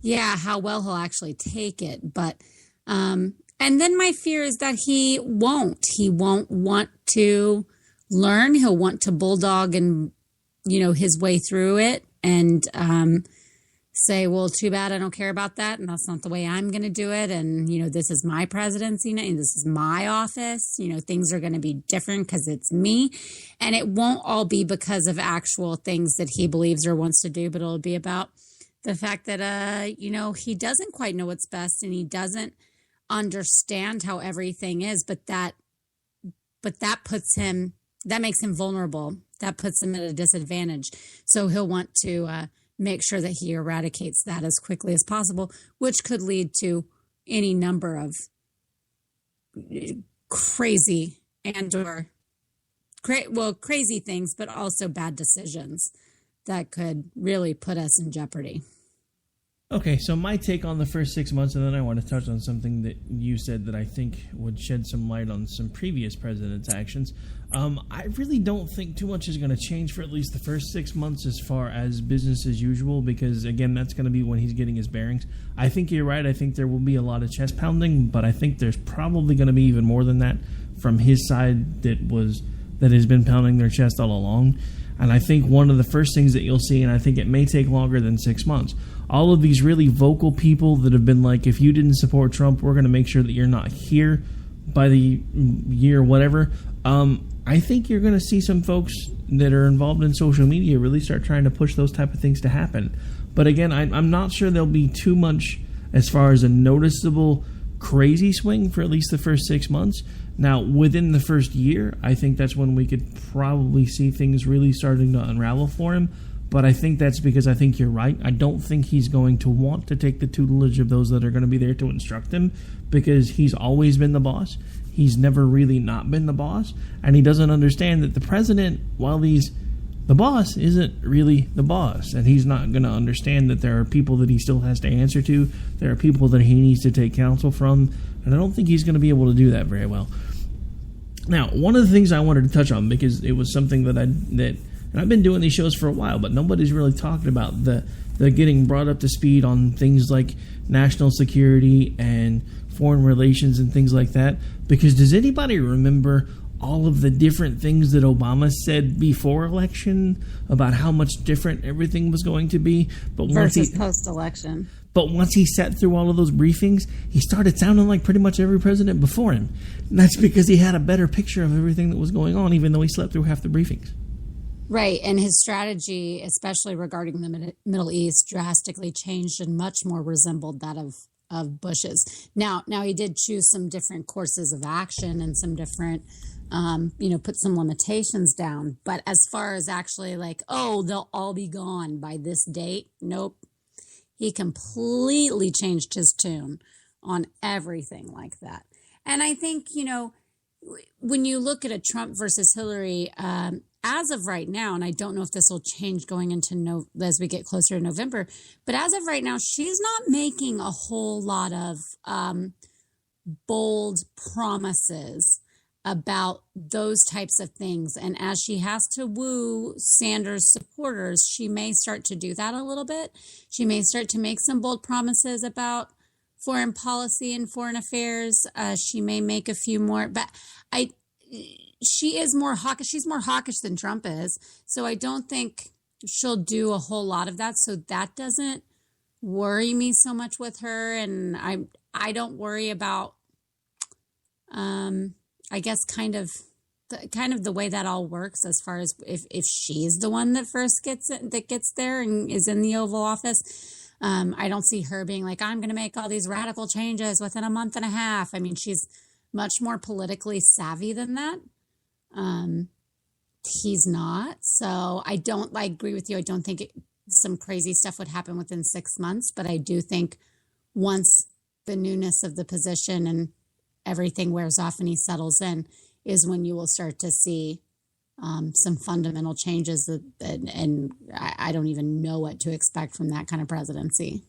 Yeah, how well he'll actually take it. But, and then my fear is that he won't. He won't want to learn. He'll want to bulldog and, his way through it and, say, well, too bad, I don't care about that, and that's not the way I'm going to do it, and, this is my presidency, and this is my office, things are going to be different because it's me, and it won't all be because of actual things that he believes or wants to do, but it'll be about the fact that, he doesn't quite know what's best, and he doesn't understand how everything is, but that makes him vulnerable, that puts him at a disadvantage, so he'll want to, make sure that he eradicates that as quickly as possible, which could lead to any number of crazy and or crazy things, but also bad decisions that could really put us in jeopardy. Okay, so my take on the first 6 months, and then I want to touch on something that you said that I think would shed some light on some previous presidents' actions. I really don't think too much is going to change for at least the first 6 months as far as business as usual, because, again, that's going to be when he's getting his bearings. I think you're right. I think there will be a lot of chest pounding, but I think there's probably going to be even more than that from his side that has been pounding their chest all along. And I think one of the first things that you'll see, and I think it may take longer than 6 months, all of these really vocal people that have been like, if you didn't support Trump, we're going to make sure that you're not here by the year whatever. I think you're going to see some folks that are involved in social media really start trying to push those type of things to happen. But again, I'm not sure there'll be too much as far as a noticeable crazy swing for at least the first 6 months. Now, within the first year, I think that's when we could probably see things really starting to unravel for him. But I think that's because I think you're right. I don't think he's going to want to take the tutelage of those that are going to be there to instruct him, because he's always been the boss. He's never really not been the boss. And he doesn't understand that the president, while he's the boss, isn't really the boss. And he's not going to understand that there are people that he still has to answer to. There are people that he needs to take counsel from. And I don't think he's going to be able to do that very well. Now, one of the things I wanted to touch on, because it was something that and I've been doing these shows for a while, but nobody's really talking about the getting brought up to speed on things like national security and foreign relations and things like that. Because does anybody remember all of the different things that Obama said before election about how much different everything was going to be? But versus post-election. But once he sat through all of those briefings, he started sounding like pretty much every president before him. And that's because he had a better picture of everything that was going on, even though he slept through half the briefings. Right, and his strategy, especially regarding the Middle East, drastically changed and much more resembled that of Bush's. Now he did choose some different courses of action and some different, put some limitations down. But as far as actually like, they'll all be gone by this date, nope. He completely changed his tune on everything like that. And I think, when you look at a Trump versus Hillary, as of right now, and I don't know if this will change going into as we get closer to November, but as of right now, she's not making a whole lot of bold promises about those types of things. And as she has to woo Sanders supporters, she may start to do that a little bit. She may start to make some bold promises about foreign policy and foreign affairs. She may make a few more, but she is more hawkish. She's more hawkish than Trump is. So I don't think she'll do a whole lot of that. So that doesn't worry me so much with her. And I don't worry about, I guess kind of the way that all works as far as if she's the one that first gets there and is in the Oval Office. I don't see her being like, I'm going to make all these radical changes within a month and a half. I mean, she's much more politically savvy than that. He's not. So I agree with you. I don't think some crazy stuff would happen within 6 months, but I do think once the newness of the position and everything wears off and he settles in is when you will start to see some fundamental changes and I don't even know what to expect from that kind of presidency.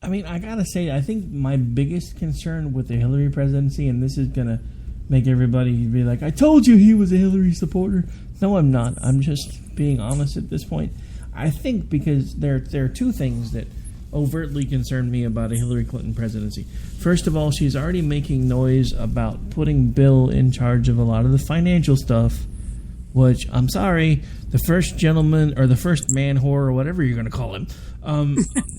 I mean, I gotta say, I think my biggest concern with the Hillary presidency, and this is gonna make everybody be like, I told you he was a Hillary supporter. No, I'm not. I'm just being honest at this point. I think because there are two things that overtly concern me about a Hillary Clinton presidency. First of all, she's already making noise about putting Bill in charge of a lot of the financial stuff, which, I'm sorry, the first gentleman, or the first man whore, or whatever you're going to call him,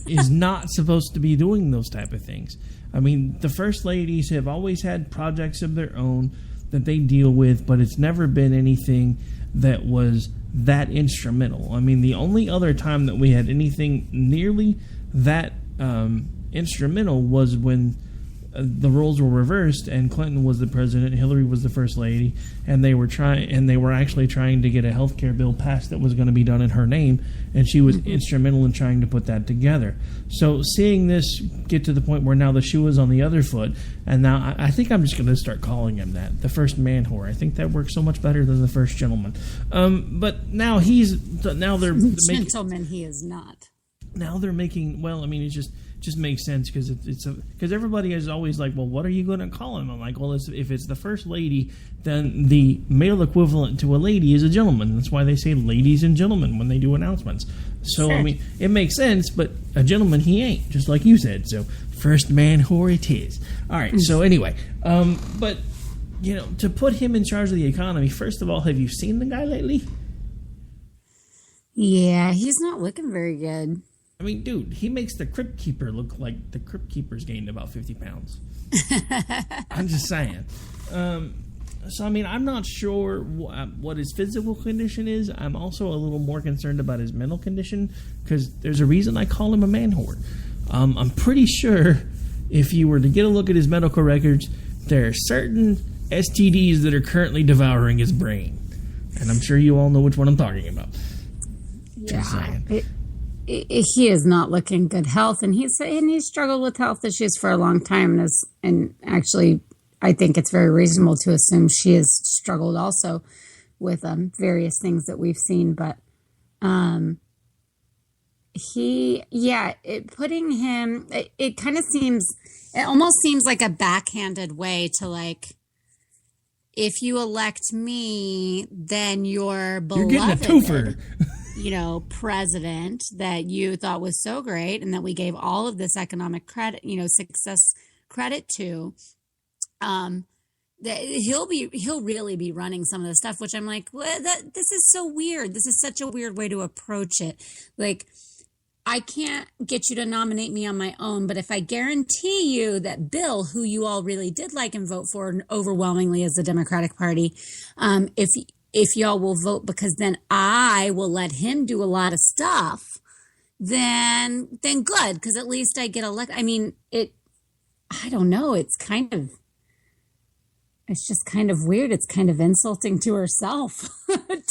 is not supposed to be doing those type of things. I mean, the first ladies have always had projects of their own that they deal with, but it's never been anything that was that instrumental. I mean, the only other time that we had anything nearly that instrumental was when the roles were reversed, and Clinton was the president, Hillary was the first lady, and they were actually trying to get a health care bill passed that was going to be done in her name, and she was instrumental in trying to put that together. So seeing this get to the point where now the shoe is on the other foot, and now I think I'm just going to start calling him that, the first man whore. I think that works so much better than the first gentleman. But now they're gentleman. He is not. Now they're making, well, I mean, it just makes sense because everybody is always like, well, what are you going to call him? I'm like, well, if it's the first lady, then the male equivalent to a lady is a gentleman. That's why they say ladies and gentlemen when they do announcements. So, I mean, it makes sense, but a gentleman he ain't, just like you said. So, first man whore it is. All right, so anyway, but, you know, to put him in charge of the economy, first of all, have you seen the guy lately? Yeah, he's not looking very good. I mean, dude, he makes the Crypt Keeper look like the Crypt Keeper's gained about 50 pounds. I'm just saying. So, I mean, I'm not sure what his physical condition is. I'm also a little more concerned about his mental condition because there's a reason I call him a man whore. I'm pretty sure if you were to get a look at his medical records, there are certain STDs that are currently devouring his brain. And I'm sure you all know which one I'm talking about. Just saying. He is not looking good health, and he's struggled with health issues for a long time. And actually, I think it's very reasonable to assume she has struggled also with various things that we've seen. But putting him, it kind of seems, it almost seems like a backhanded way to like, if you elect me, then you're beloved. You're getting a twofer. You know, president that you thought was so great and that we gave all of this economic credit, success credit to, that he'll really be running some of the stuff, which I'm like, well, this is so weird. This is such a weird way to approach it. Like, I can't get you to nominate me on my own, but if I guarantee you that Bill, who you all really did like and vote for overwhelmingly as the Democratic Party, if y'all will vote, because then I will let him do a lot of stuff, then good, because at least I get elected. I mean, I don't know. It's just kind of weird. It's kind of insulting to herself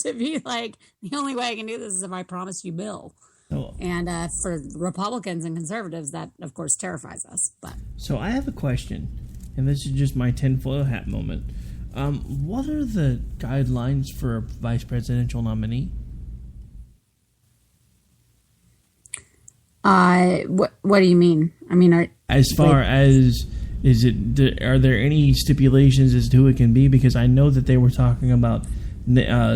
to be like, the only way I can do this is if I promise you Bill. Oh. And for Republicans and conservatives, that, of course, terrifies us. But so I have a question, and this is just my tinfoil hat moment. What are the guidelines for a vice presidential nominee? What do you mean? I mean, are there any stipulations as to who it can be? Because I know that they were talking about,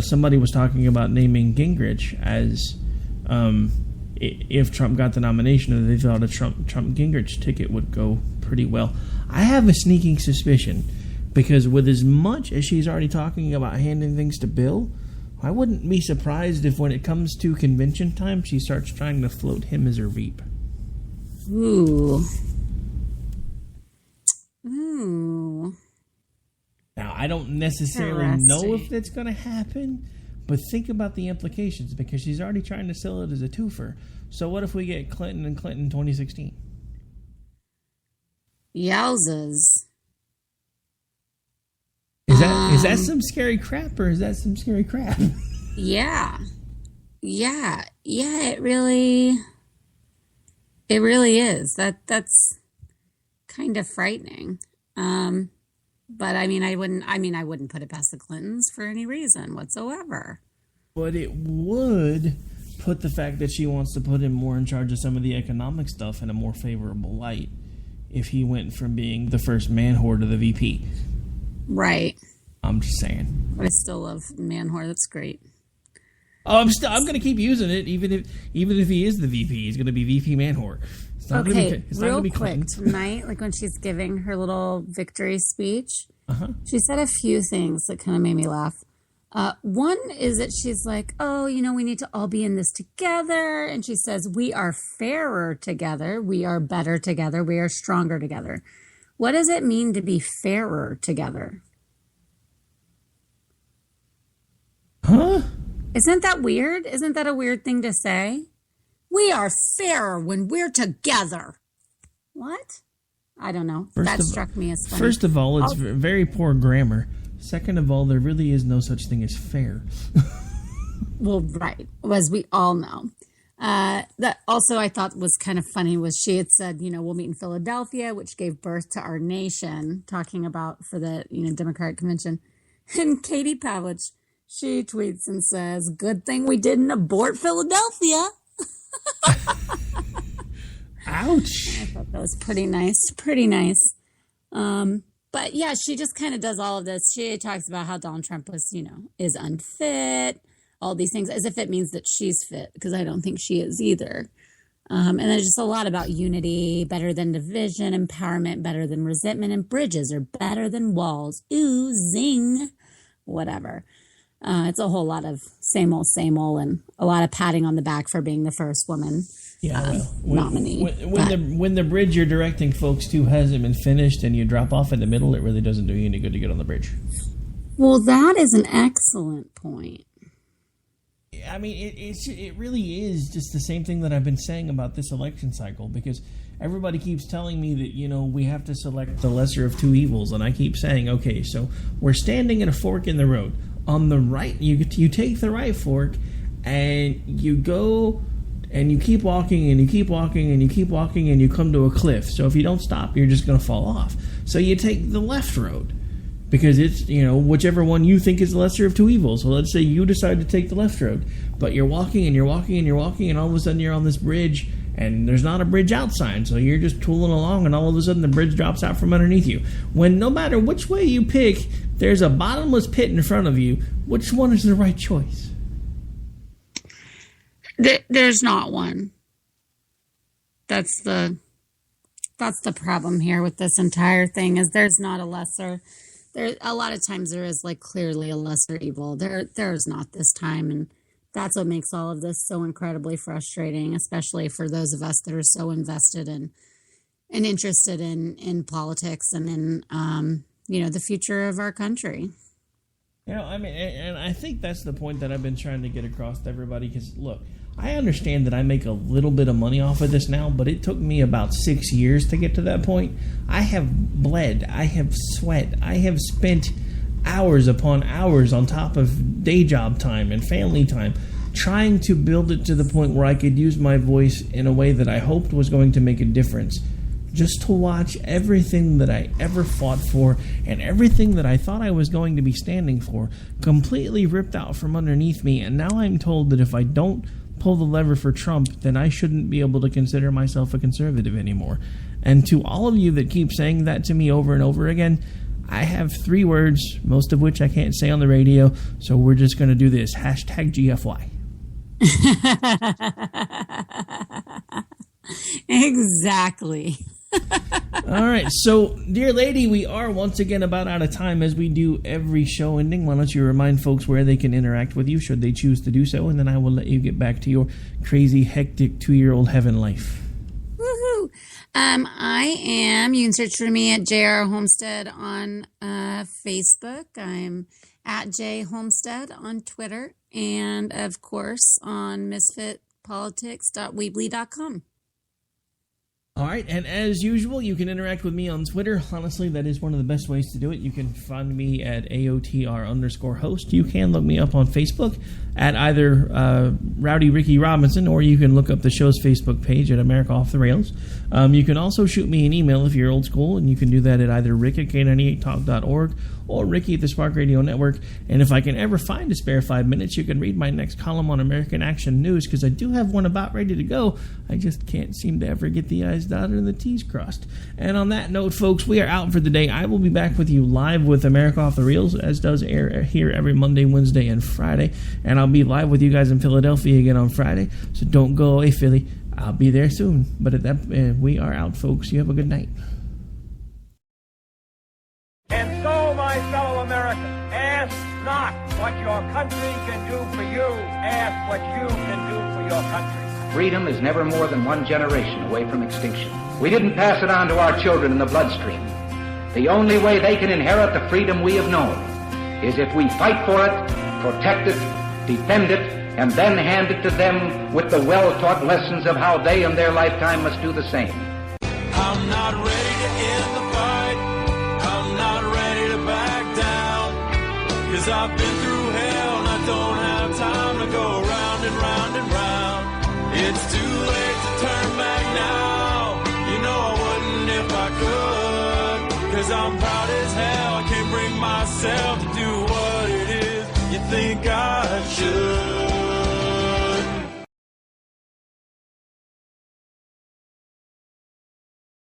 somebody was talking about naming Gingrich as, if Trump got the nomination, they thought a Trump Gingrich ticket would go pretty well. I have a sneaking suspicion. Because with as much as she's already talking about handing things to Bill, I wouldn't be surprised if when it comes to convention time, she starts trying to float him as her Veep. Ooh. Now, I don't necessarily know if that's going to happen, but think about the implications, because she's already trying to sell it as a twofer. So what if we get Clinton and Clinton 2016? Yowzas. Is that some scary crap, or is that some scary crap? Yeah, it really is. That's kind of frightening. But I wouldn't put it past the Clintons for any reason whatsoever. But it would put the fact that she wants to put him more in charge of some of the economic stuff in a more favorable light if he went from being the first man whore to the VP. Right. I'm just saying. I still love man whore. That's great. Oh, I'm going to keep using it, even if he is the VP. He's going to be VP man whore. It's not okay, real quick tonight, like when she's giving her little victory speech, she said a few things that kind of made me laugh. One is that she's like, oh, we need to all be in this together. And she says, we are fairer together. We are better together. We are stronger together. What does it mean to be fairer together? Huh? Isn't that weird? Isn't that a weird thing to say? We are fairer when we're together. What? I don't know. That struck me as funny. First of all, it's very poor grammar. Second of all, there really is no such thing as fair. Well, right. As we all know. That also I thought was kind of funny was she had said, we'll meet in Philadelphia, which gave birth to our nation, talking about for the, Democratic convention. And Katie Pavlich, she tweets and says, good thing we didn't abort Philadelphia. Ouch. I thought that was pretty nice. Pretty nice. But yeah, she just kind of does all of this. She talks about how Donald Trump was, is unfit, all these things, as if it means that she's fit, because I don't think she is either. And there's just a lot about unity, better than division, empowerment, better than resentment, and bridges are better than walls. Ooh, zing. Whatever. It's a whole lot of same old, and a lot of patting on the back for being the first woman nominee. When the bridge you're directing folks to hasn't been finished and you drop off in the middle, it really doesn't do you any good to get on the bridge. Well, that is an excellent point. I mean, it really is just the same thing that I've been saying about this election cycle, because everybody keeps telling me that, we have to select the lesser of two evils, and I keep saying, okay, so we're standing at a fork in the road. On the right, you take the right fork, and you go, and you keep walking, and you keep walking, and you keep walking, and you come to a cliff. So if you don't stop, you're just going to fall off. So you take the left road, because it's, whichever one you think is the lesser of two evils. So let's say you decide to take the left road, but you're walking, and you're walking, and you're walking, and all of a sudden you're on this bridge, and there's not a bridge out sign, so you're just tooling along, and all of a sudden the bridge drops out from underneath you. When no matter which way you pick, there's a bottomless pit in front of you. Which one is the right choice? There's not one. That's the problem here with this entire thing, is there's not a lesser. There a lot of times there is clearly a lesser evil. There's not this time, and that's what makes all of this so incredibly frustrating, especially for those of us that are so invested and interested in politics and in the future of our country. And I think that's the point that I've been trying to get across to everybody, because, look, I understand that I make a little bit of money off of this now, but it took me about 6 years to get to that point. I have bled. I have sweat. I have spent hours upon hours on top of day job time and family time trying to build it to the point where I could use my voice in a way that I hoped was going to make a difference. Just to watch everything that I ever fought for and everything that I thought I was going to be standing for completely ripped out from underneath me, and now I'm told that if I don't pull the lever for Trump, then I shouldn't be able to consider myself a conservative anymore. And to all of you that keep saying that to me over and over again, I have 3 words, most of which I can't say on the radio, so we're just going to do this. #GFY. Exactly. All right, so, dear lady, we are once again about out of time, as we do every show ending. Why don't you remind folks where they can interact with you, should they choose to do so, and then I will let you get back to your crazy, hectic 2-year-old heaven life. Woohoo! You can search for me at J.R. Homestead on Facebook. I'm at J. Homestead on Twitter, and, of course, on misfitpolitics.weebly.com. All right, and as usual, you can interact with me on Twitter. Honestly, that is one of the best ways to do it. You can find me at AOTR_host. You can look me up on Facebook at either Rowdy Ricky Robinson, or you can look up the show's Facebook page at America Off the Rails. You can also shoot me an email if you're old school, and you can do that at either rick@k98talk.org or Ricky at the Spark Radio Network. And if I can ever find a spare 5 minutes, you can read my next column on American Action News, because I do have one about ready to go. I just can't seem to ever get the I's dotted and the T's crossed. And on that note, folks, we are out for the day. I will be back with you live with America Off the Reels, as does air here every Monday, Wednesday, and Friday. And I'll be live with you guys in Philadelphia again on Friday. So don't go away, Philly. I'll be there soon. But at that, we are out, folks. You have a good night. And so, my fellow Americans, ask not what your country can do for you. Ask what you can do for your country. Freedom is never more than one generation away from extinction. We didn't pass it on to our children in the bloodstream. The only way they can inherit the freedom we have known is if we fight for it, protect it, defend it, and then hand it to them with the well-taught lessons of how they in their lifetime must do the same. I'm I'm not ready to end the fight. I'm not ready to back down. 'Cause I've been through hell and I don't have time to go round and round and round. It's too late to turn back now. You know I wouldn't if I could. 'Cause I'm proud as hell. I can't bring myself to do what it is you think I